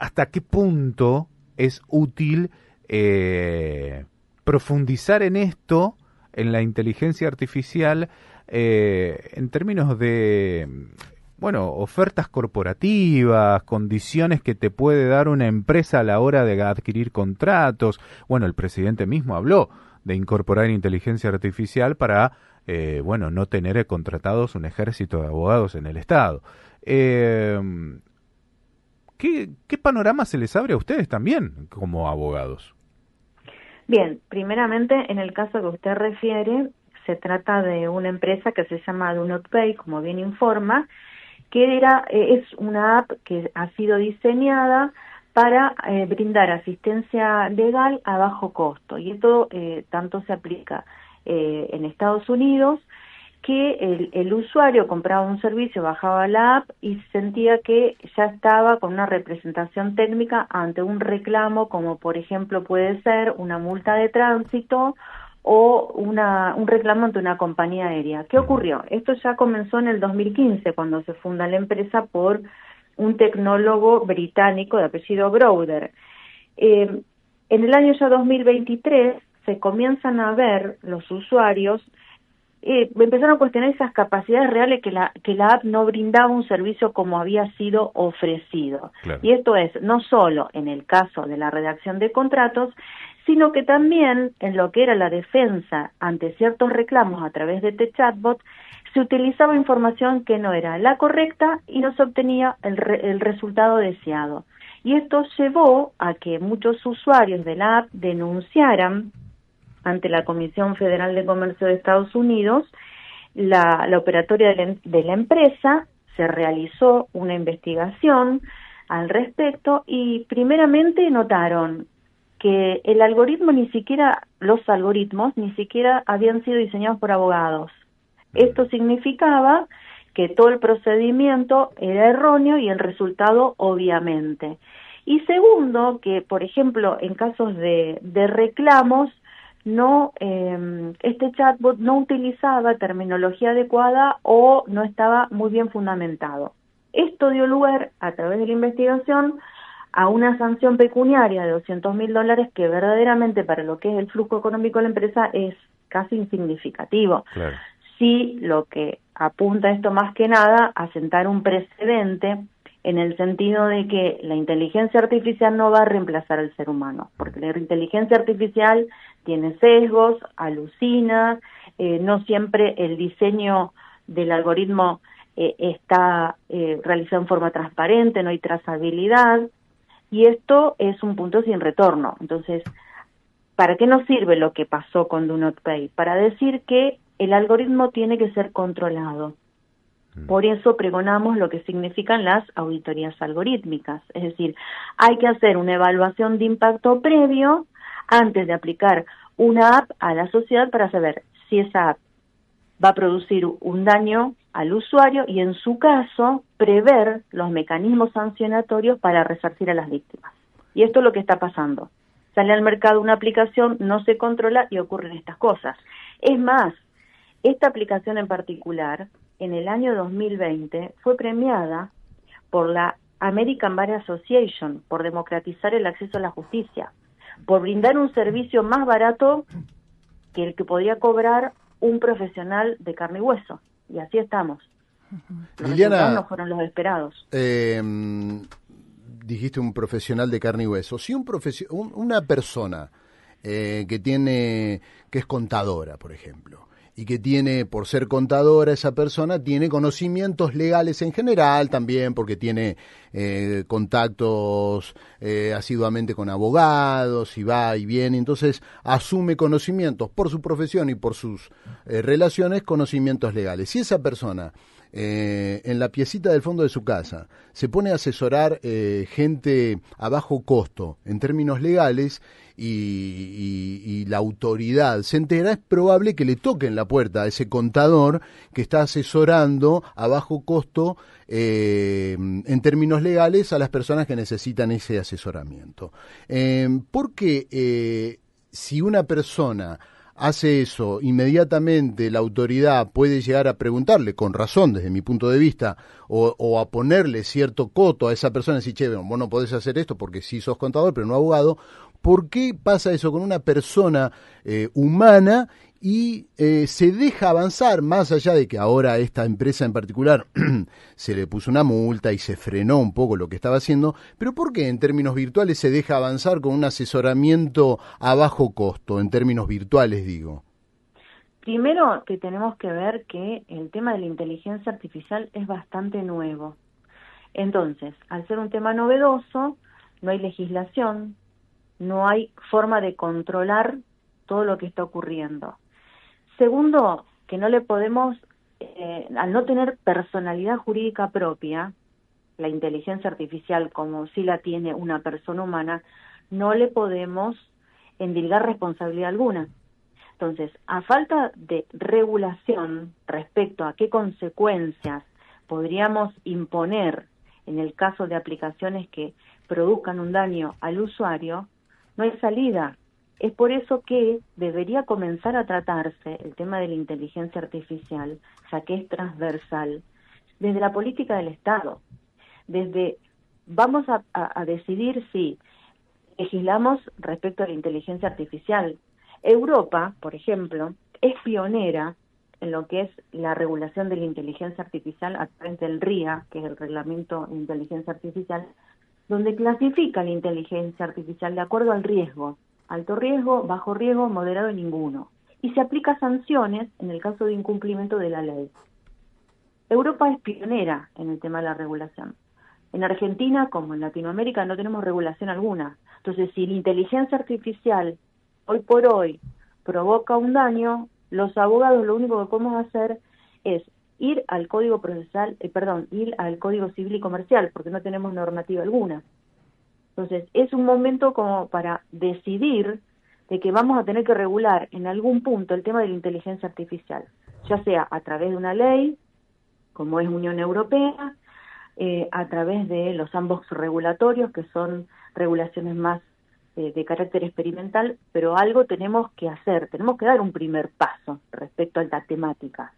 hasta qué punto es útil profundizar en esto, en la inteligencia artificial, en términos de, bueno, ofertas corporativas, condiciones que te puede dar una empresa a la hora de adquirir contratos. Bueno, el presidente mismo habló de incorporar inteligencia artificial para, bueno, no tener contratados un ejército de abogados en el Estado. ¿Qué panorama se les abre a ustedes también como abogados? Bien, primeramente, en el caso que usted refiere, se trata de una empresa que se llama Do Not Pay, como bien informa, que es una app que ha sido diseñada para brindar asistencia legal a bajo costo. Y esto tanto se aplica en Estados Unidos, que el usuario compraba un servicio, bajaba la app y sentía que ya estaba con una representación técnica ante un reclamo, como por ejemplo puede ser una multa de tránsito o un reclamo ante una compañía aérea. ¿Qué ocurrió? Esto ya comenzó en el 2015, cuando se funda la empresa por un tecnólogo británico de apellido Browder. En el año ya 2023 se comienzan a ver los usuarios, empezaron a cuestionar esas capacidades reales que la app no brindaba un servicio como había sido ofrecido. Claro. Y esto es no solo en el caso de la redacción de contratos, sino que también en lo que era la defensa ante ciertos reclamos a través de este chatbot, se utilizaba información que no era la correcta y no se obtenía el resultado deseado. Y esto llevó a que muchos usuarios de la app denunciaran ante la Comisión Federal de Comercio de Estados Unidos la operatoria de la empresa. Se realizó una investigación al respecto y primeramente notaron que los algoritmos ni siquiera habían sido diseñados por abogados. Esto significaba que todo el procedimiento era erróneo y el resultado obviamente. Y segundo, que por ejemplo en casos de reclamos, este chatbot no utilizaba terminología adecuada o no estaba muy bien fundamentado. Esto dio lugar, a través de la investigación, a una sanción pecuniaria de $200.000 que verdaderamente para lo que es el flujo económico de la empresa es casi insignificativo. Claro. Sí, lo que apunta esto más que nada a sentar un precedente en el sentido de que la inteligencia artificial no va a reemplazar al ser humano, porque la inteligencia artificial tiene sesgos, alucina, no siempre el diseño del algoritmo está realizado en forma transparente, no hay trazabilidad, y esto es un punto sin retorno. Entonces, ¿para qué nos sirve lo que pasó con Do Not Pay? Para decir que el algoritmo tiene que ser controlado. Por eso pregonamos lo que significan las auditorías algorítmicas, es decir, hay que hacer una evaluación de impacto previo antes de aplicar una app a la sociedad para saber si esa app va a producir un daño al usuario y en su caso prever los mecanismos sancionatorios para resarcir a las víctimas. Y esto es lo que está pasando. Sale al mercado una aplicación, no se controla y ocurren estas cosas. Es más, esta aplicación en particular, en el año 2020, fue premiada por la American Bar Association por democratizar el acceso a la justicia, por brindar un servicio más barato que el que podía cobrar un profesional de carne y hueso. Y así estamos. Los resultados no fueron los esperados. Dijiste un profesional de carne y hueso. Si una persona que es contadora, por ejemplo, y que tiene, por ser contadora, esa persona tiene conocimientos legales en general también, porque tiene contactos asiduamente con abogados y va y viene, entonces asume conocimientos por su profesión y por sus relaciones, conocimientos legales. Si esa persona en la piecita del fondo de su casa se pone a asesorar gente a bajo costo en términos legales y la autoridad se entera, es probable que le toquen la puerta a ese contador que está asesorando a bajo costo en términos legales a las personas que necesitan ese asesoramiento. Porque si una persona hace eso, inmediatamente la autoridad puede llegar a preguntarle, con razón desde mi punto de vista, o a ponerle cierto coto a esa persona, decir, che, bueno, vos no podés hacer esto porque sí sos contador, pero no abogado. ¿Por qué pasa eso con una persona humana y se deja avanzar, más allá de que ahora a esta empresa en particular se le puso una multa y se frenó un poco lo que estaba haciendo, pero ¿por qué en términos virtuales se deja avanzar con un asesoramiento a bajo costo, en términos virtuales digo? Primero que tenemos que ver que el tema de la inteligencia artificial es bastante nuevo. Entonces, al ser un tema novedoso, no hay legislación, no hay forma de controlar todo lo que está ocurriendo. Segundo, que no le podemos, al no tener personalidad jurídica propia, la inteligencia artificial como sí la tiene una persona humana, no le podemos endilgar responsabilidad alguna. Entonces, a falta de regulación respecto a qué consecuencias podríamos imponer en el caso de aplicaciones que produzcan un daño al usuario, no hay salida. Es por eso que debería comenzar a tratarse el tema de la inteligencia artificial, ya que es transversal, desde la política del Estado. Desde, vamos a decidir si legislamos respecto a la inteligencia artificial. Europa, por ejemplo, es pionera en lo que es la regulación de la inteligencia artificial a través del RIA, que es el Reglamento de Inteligencia Artificial, donde clasifica la inteligencia artificial de acuerdo al riesgo, alto riesgo, bajo riesgo, moderado y ninguno. Y se aplica sanciones en el caso de incumplimiento de la ley. Europa es pionera en el tema de la regulación. En Argentina, como en Latinoamérica, no tenemos regulación alguna. Entonces, si la inteligencia artificial hoy por hoy provoca un daño, los abogados lo único que podemos hacer es ir al Código Procesal, ir al Código Civil y Comercial, porque no tenemos normativa alguna. Entonces, es un momento como para decidir de que vamos a tener que regular en algún punto el tema de la inteligencia artificial, ya sea a través de una ley, como es Unión Europea, a través de los ambos regulatorios, que son regulaciones más de carácter experimental, pero algo tenemos que hacer, tenemos que dar un primer paso respecto a la temática.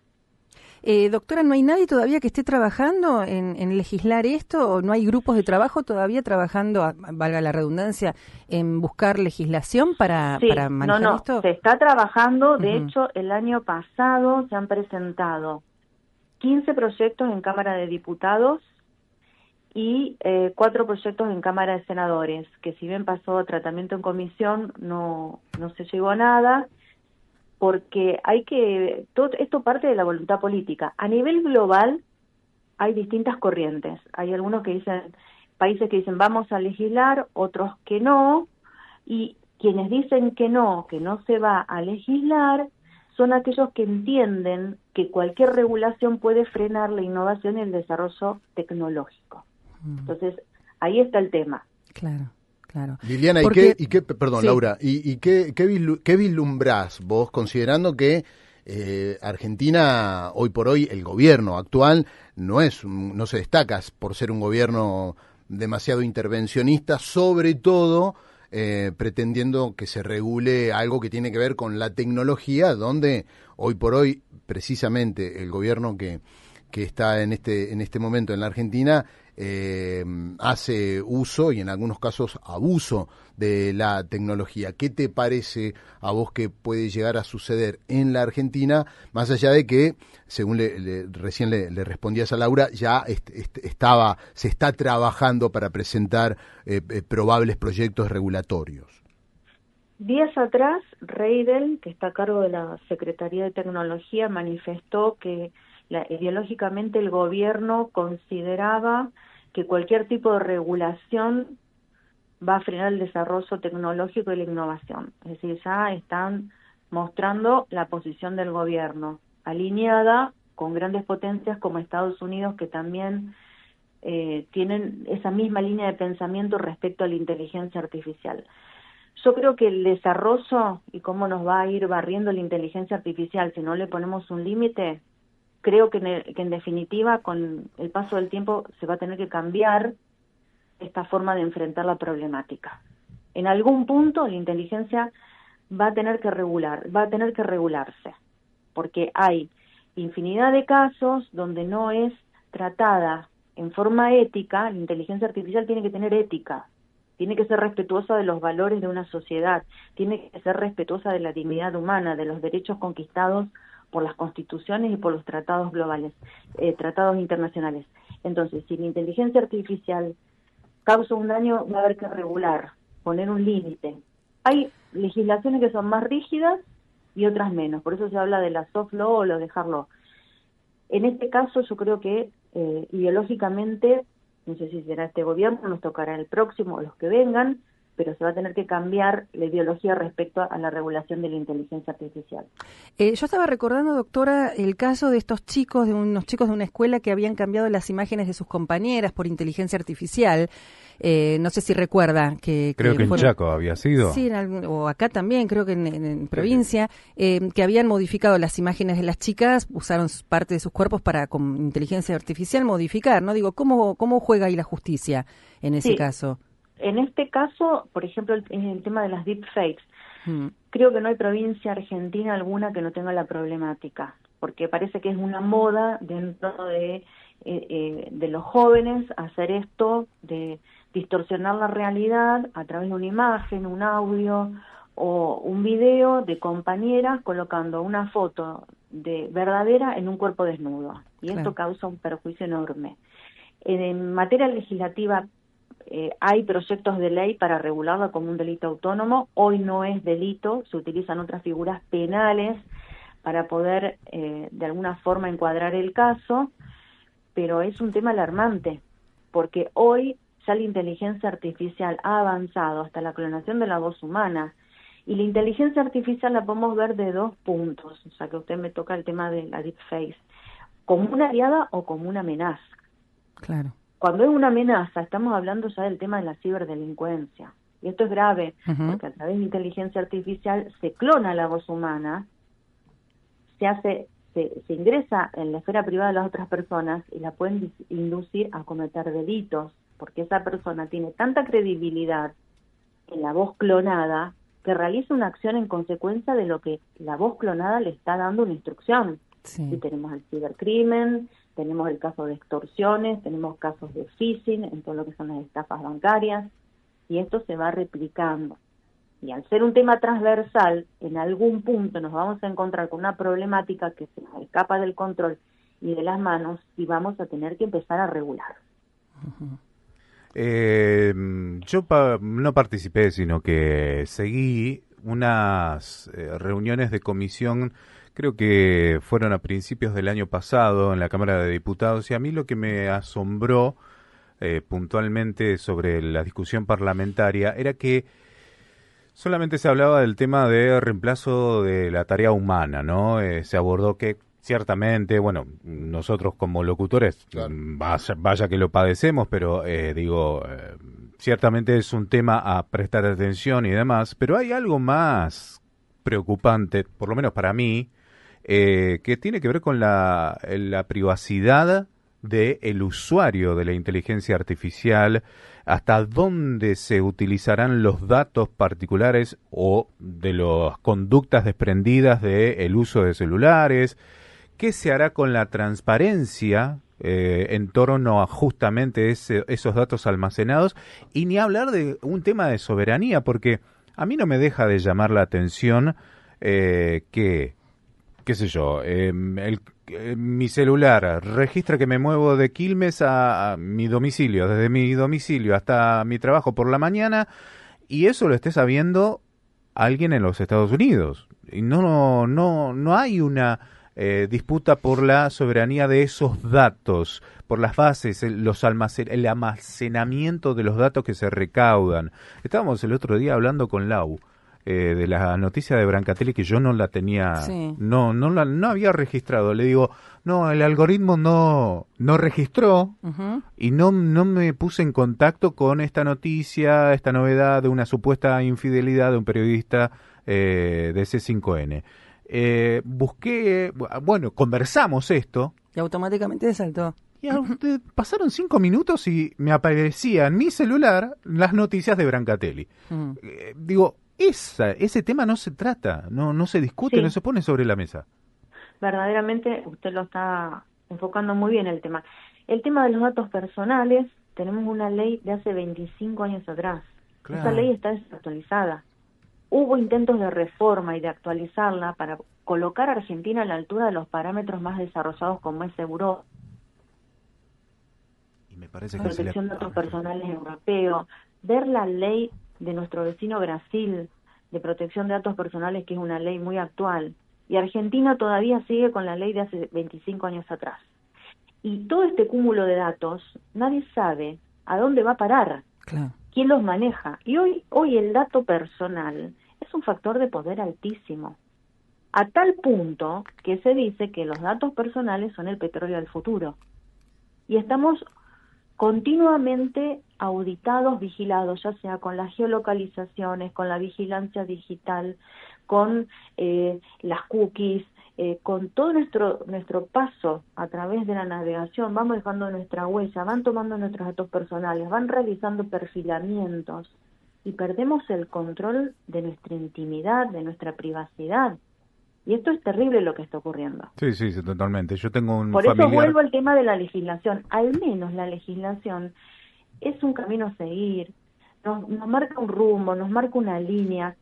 Doctora, ¿no hay nadie todavía que esté trabajando en legislar esto? ¿O no hay grupos de trabajo todavía trabajando, valga la redundancia, en buscar legislación para manejar esto? Se está trabajando. De hecho, el año pasado se han presentado 15 proyectos en Cámara de Diputados y 4 proyectos en Cámara de Senadores, que si bien pasó a tratamiento en comisión, no se llegó a nada, porque todo esto parte de la voluntad política. A nivel global hay distintas corrientes. Hay algunos que dicen, países que dicen vamos a legislar, otros que no, y quienes dicen que no se va a legislar, son aquellos que entienden que cualquier regulación puede frenar la innovación y el desarrollo tecnológico. Entonces, ahí está el tema. Claro. Claro. Liliana, perdón, sí. Laura, ¿y qué vislumbrás vos, considerando que Argentina, hoy por hoy, el gobierno actual, no se destaca por ser un gobierno demasiado intervencionista, sobre todo pretendiendo que se regule algo que tiene que ver con la tecnología, donde hoy por hoy, precisamente, el gobierno que está en este momento en la Argentina hace uso y en algunos casos abuso de la tecnología. ¿Qué te parece a vos que puede llegar a suceder en la Argentina, más allá de que, según recién le respondías a Laura, ya se está trabajando para presentar probables proyectos regulatorios? Días atrás, Reidel, que está a cargo de la Secretaría de Tecnología, manifestó que ideológicamente el gobierno consideraba que cualquier tipo de regulación va a frenar el desarrollo tecnológico y la innovación. Es decir, ya están mostrando la posición del gobierno, alineada con grandes potencias como Estados Unidos, que también tienen esa misma línea de pensamiento respecto a la inteligencia artificial. Yo creo que el desarrollo y cómo nos va a ir barriendo la inteligencia artificial si no le ponemos un límite, creo que en definitiva, con el paso del tiempo, se va a tener que cambiar esta forma de enfrentar la problemática. En algún punto, la inteligencia va a tener que regularse, porque hay infinidad de casos donde no es tratada en forma ética. La inteligencia artificial tiene que tener ética, tiene que ser respetuosa de los valores de una sociedad, tiene que ser respetuosa de la dignidad humana, de los derechos conquistados por las constituciones y por los tratados globales, tratados internacionales. Entonces, si la inteligencia artificial causa un daño, va a haber que regular, poner un límite. Hay legislaciones que son más rígidas y otras menos, por eso se habla de la soft law o lo de hard law. En este caso yo creo que ideológicamente, no sé si será este gobierno, nos tocará el próximo o los que vengan, pero se va a tener que cambiar la ideología respecto a la regulación de la inteligencia artificial. Yo estaba recordando, doctora, el caso de estos chicos, de unos chicos de una escuela que habían cambiado las imágenes de sus compañeras por inteligencia artificial. No sé si recuerda que creo que fueron, en Chaco había sido. Sí, o acá también, creo que en provincia, que habían modificado las imágenes de las chicas, usaron parte de sus cuerpos para con inteligencia artificial modificar, ¿no? Digo, ¿cómo juega ahí la justicia en ese caso? En este caso, por ejemplo, en el tema de las deepfakes, creo que no hay provincia argentina alguna que no tenga la problemática, porque parece que es una moda dentro de los jóvenes hacer esto, de distorsionar la realidad a través de una imagen, un audio o un video de compañeras colocando una foto de verdadera en un cuerpo desnudo. Y esto causa un perjuicio enorme. En materia legislativa, hay proyectos de ley para regularlo como un delito autónomo. Hoy no es delito, se utilizan otras figuras penales para poder de alguna forma encuadrar el caso, pero es un tema alarmante, porque hoy ya la inteligencia artificial ha avanzado hasta la clonación de la voz humana, y la inteligencia artificial la podemos ver de dos puntos, o sea que usted me toca el tema de la deepfake, como una aliada o como una amenaza. Claro. Cuando es una amenaza, estamos hablando ya del tema de la ciberdelincuencia. Y esto es grave, porque a través de inteligencia artificial se clona la voz humana, se ingresa en la esfera privada de las otras personas y la pueden inducir a cometer delitos, porque esa persona tiene tanta credibilidad en la voz clonada que realiza una acción en consecuencia de lo que la voz clonada le está dando una instrucción. Sí. Y tenemos el cibercrimen, tenemos el caso de extorsiones, tenemos casos de phishing, en todo lo que son las estafas bancarias, y esto se va replicando. Y al ser un tema transversal, en algún punto nos vamos a encontrar con una problemática que se nos escapa del control y de las manos, y vamos a tener que empezar a regular. Yo no participé, sino que seguí unas reuniones de comisión. Creo que fueron a principios del año pasado en la Cámara de Diputados, y a mí lo que me asombró puntualmente sobre la discusión parlamentaria era que solamente se hablaba del tema de reemplazo de la tarea humana, ¿no? Se abordó que ciertamente, bueno, nosotros como locutores, claro, vaya que lo padecemos, pero ciertamente es un tema a prestar atención y demás, pero hay algo más preocupante, por lo menos para mí, que tiene que ver con la privacidad del usuario de la inteligencia artificial, hasta dónde se utilizarán los datos particulares o de las conductas desprendidas del uso de celulares, qué se hará con la transparencia en torno a justamente esos datos almacenados, y ni hablar de un tema de soberanía, porque a mí no me deja de llamar la atención que, qué sé yo, mi celular registra que me muevo de Quilmes a mi domicilio, desde mi domicilio hasta mi trabajo por la mañana, y eso lo esté sabiendo alguien en los Estados Unidos. Y no hay una disputa por la soberanía de esos datos, por las bases, el almacenamiento de los datos que se recaudan. Estábamos el otro día hablando con Lau de la noticia de Brancatelli, que yo no la tenía, sí, no había registrado. Le digo, no, el algoritmo no registró, y no me puse en contacto con esta noticia, esta novedad de una supuesta infidelidad de un periodista de C5N. Busqué, bueno, conversamos esto. Y automáticamente se saltó. Y pasaron 5 minutos y me aparecía en mi celular las noticias de Brancatelli. Digo, ese tema no se trata, no se discute, no se pone sobre la mesa. Verdaderamente usted lo está enfocando muy bien el tema. El tema de los datos personales, tenemos una ley de hace 25 años atrás. Claro. Esa ley está desactualizada. Hubo intentos de reforma y de actualizarla para colocar a Argentina a la altura de los parámetros más desarrollados como es Europa. Y me parece que protección de datos personales europeo, ver la ley de nuestro vecino Brasil de protección de datos personales, que es una ley muy actual, y Argentina todavía sigue con la ley de hace 25 años atrás. Y todo este cúmulo de datos, nadie sabe a dónde va a parar, claro. ¿Quién los maneja? Y hoy el dato personal es un factor de poder altísimo, a tal punto que se dice que los datos personales son el petróleo del futuro. Y estamos continuamente auditados, vigilados, ya sea con las geolocalizaciones, con la vigilancia digital, con las cookies, con todo nuestro paso a través de la navegación, vamos dejando nuestra huella, van tomando nuestros datos personales, van realizando perfilamientos y perdemos el control de nuestra intimidad, de nuestra privacidad. Y esto es terrible lo que está ocurriendo. Sí, totalmente. Yo tengo un Por familiar... eso vuelvo al tema de la legislación. Al menos la legislación es un camino a seguir, nos marca un rumbo, nos marca una línea,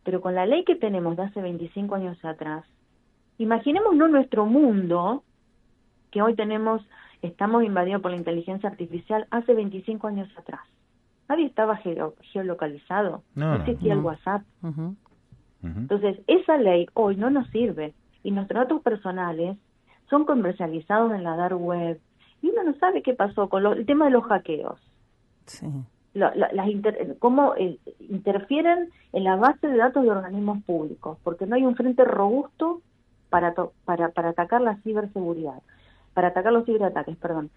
pero con la ley que tenemos de hace 25 años atrás, imaginémonos nuestro mundo, que hoy estamos invadidos por la inteligencia artificial hace 25 años atrás. Nadie estaba geolocalizado, no existía el WhatsApp. Uh-huh. Entonces, esa ley hoy no nos sirve y nuestros datos personales son comercializados en la dark web y uno no sabe qué pasó con el tema de los hackeos. Sí. Cómo interfieren en la base de datos de organismos públicos, porque no hay un frente robusto para atacar la ciberseguridad, para atacar los ciberataques, perdón.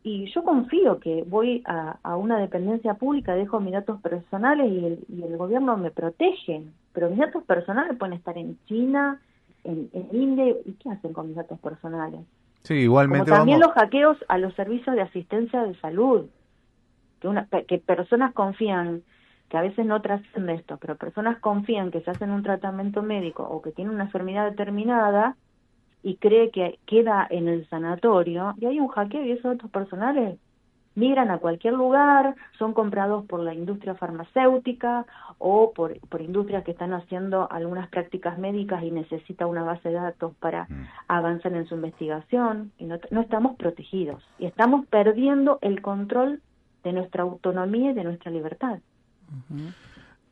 Y yo confío que voy a una dependencia pública, dejo mis datos personales y el gobierno me protege, pero mis datos personales pueden estar en China, en India, ¿y qué hacen con mis datos personales? Sí, igualmente. Como también los hackeos a los servicios de asistencia de salud, que personas confían, que a veces no trasciende esto, pero personas confían que se hacen un tratamiento médico o que tienen una enfermedad determinada y cree que queda en el sanatorio, y hay un hackeo y esos datos personales migran a cualquier lugar, son comprados por la industria farmacéutica o por industrias que están haciendo algunas prácticas médicas y necesita una base de datos para avanzar en su investigación, y no estamos protegidos, y estamos perdiendo el control de nuestra autonomía y de nuestra libertad. Uh-huh.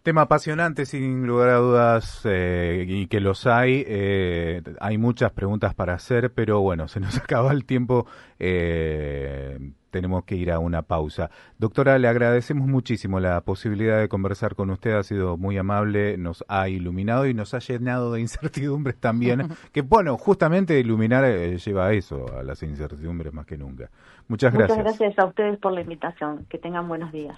Tema apasionante, sin lugar a dudas, y que los hay. Hay muchas preguntas para hacer, pero bueno, se nos acaba el tiempo. Tenemos que ir a una pausa. Doctora, le agradecemos muchísimo la posibilidad de conversar con usted. Ha sido muy amable, nos ha iluminado y nos ha llenado de incertidumbres también. Que bueno, justamente iluminar lleva a eso, a las incertidumbres más que nunca. Muchas gracias. Muchas gracias a ustedes por la invitación. Que tengan buenos días.